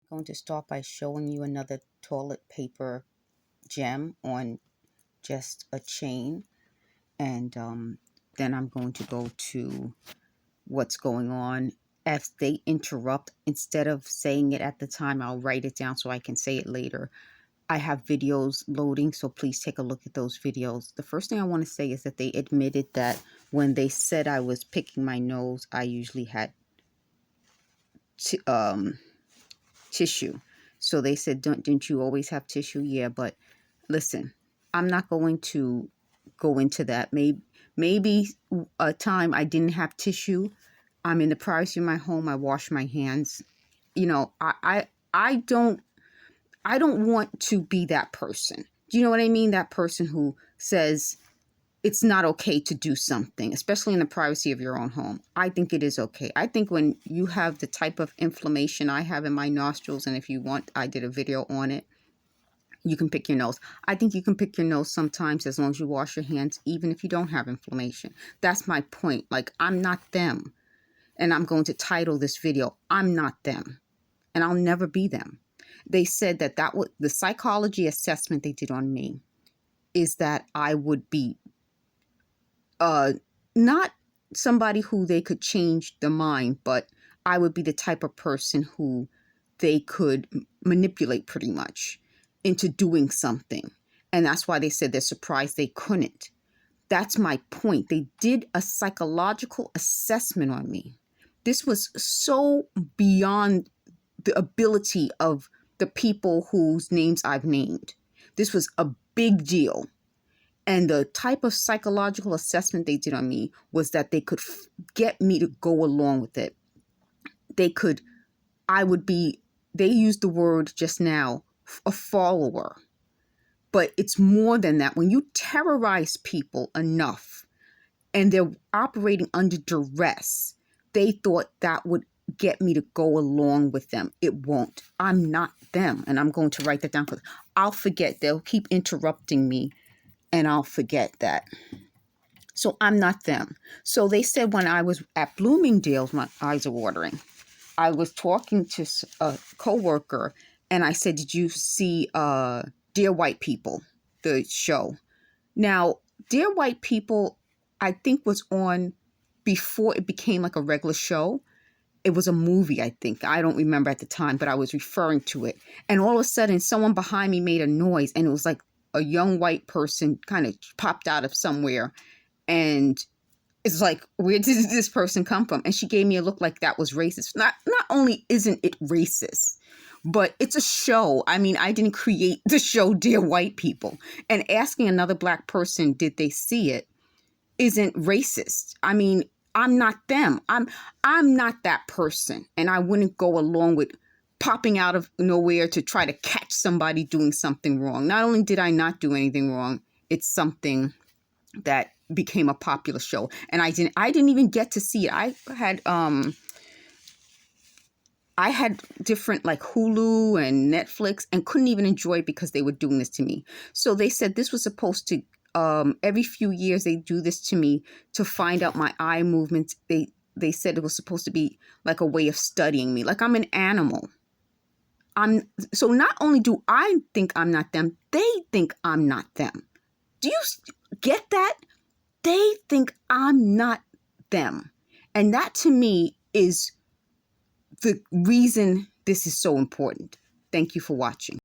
Going to start by showing you another toilet paper gem on just a chain, and then I'm going to go to what's going on. If they interrupt, instead of saying it at the time, I'll write it down so I can say it later. I have videos loading, so please take a look at those videos. The first thing I want to say is that they admitted that when they said I was picking my nose, I usually had tissue. So they said, didn't you always have tissue? Yeah, but listen, I'm not going to go into that. Maybe a time I didn't have tissue. I'm in the privacy of my home. I wash my hands. You know, I don't want to be that person. Do you know what I mean? That person who says it's not okay to do something, especially in the privacy of your own home. I think it is okay. I think when you have the type of inflammation I have in my nostrils, and if you want, I did a video on it, you can pick your nose. I think you can pick your nose sometimes as long as you wash your hands, even if you don't have inflammation. That's my point. Like, I'm not them. And I'm going to title this video, I'm not them. And I'll never be them. They said that the psychology assessment they did on me is that I would be not somebody who they could change the mind, but I would be the type of person who they could manipulate pretty much into doing something. And that's why they said they're surprised they couldn't. That's my point. They did a psychological assessment on me. This was so beyond the ability of the people whose names I've named. This was a big deal. And the type of psychological assessment they did on me was that they could get me to go along with it. They used the word just now, a follower. But it's more than that. When you terrorize people enough and they're operating under duress, they thought that would get me to go along with them. It won't. I'm not them. And I'm going to write that down because I'll forget. They'll keep interrupting me. And I'll forget that. So I'm not them. So they said when I was at Bloomingdale's, my eyes are watering. I was talking to a coworker, and I said, "Did you see Dear White People, the show?" Now, Dear White People, I think was on before it became like a regular show. It was a movie, I think. I don't remember at the time, but I was referring to it. And all of a sudden, someone behind me made a noise, and it was like a young white person kind of popped out of somewhere, and it's like, where did this person come from? And she gave me a look like that was racist. Not only isn't it racist, but it's a show. I mean, I didn't create the show Dear White People. And asking another black person, did they see it, isn't racist. I mean, I'm not them. I'm not that person. And I wouldn't go along with popping out of nowhere to try to catch somebody doing something wrong. Not only did I not do anything wrong, it's something that became a popular show. And I didn't even get to see it. I had different like Hulu and Netflix and couldn't even enjoy it because they were doing this to me. So they said this was supposed to, every few years they do this to me to find out my eye movements. They said it was supposed to be like a way of studying me, like I'm an animal. So not only do I think I'm not them, they think I'm not them. Do you get that? They think I'm not them. And that to me is the reason this is so important. Thank you for watching.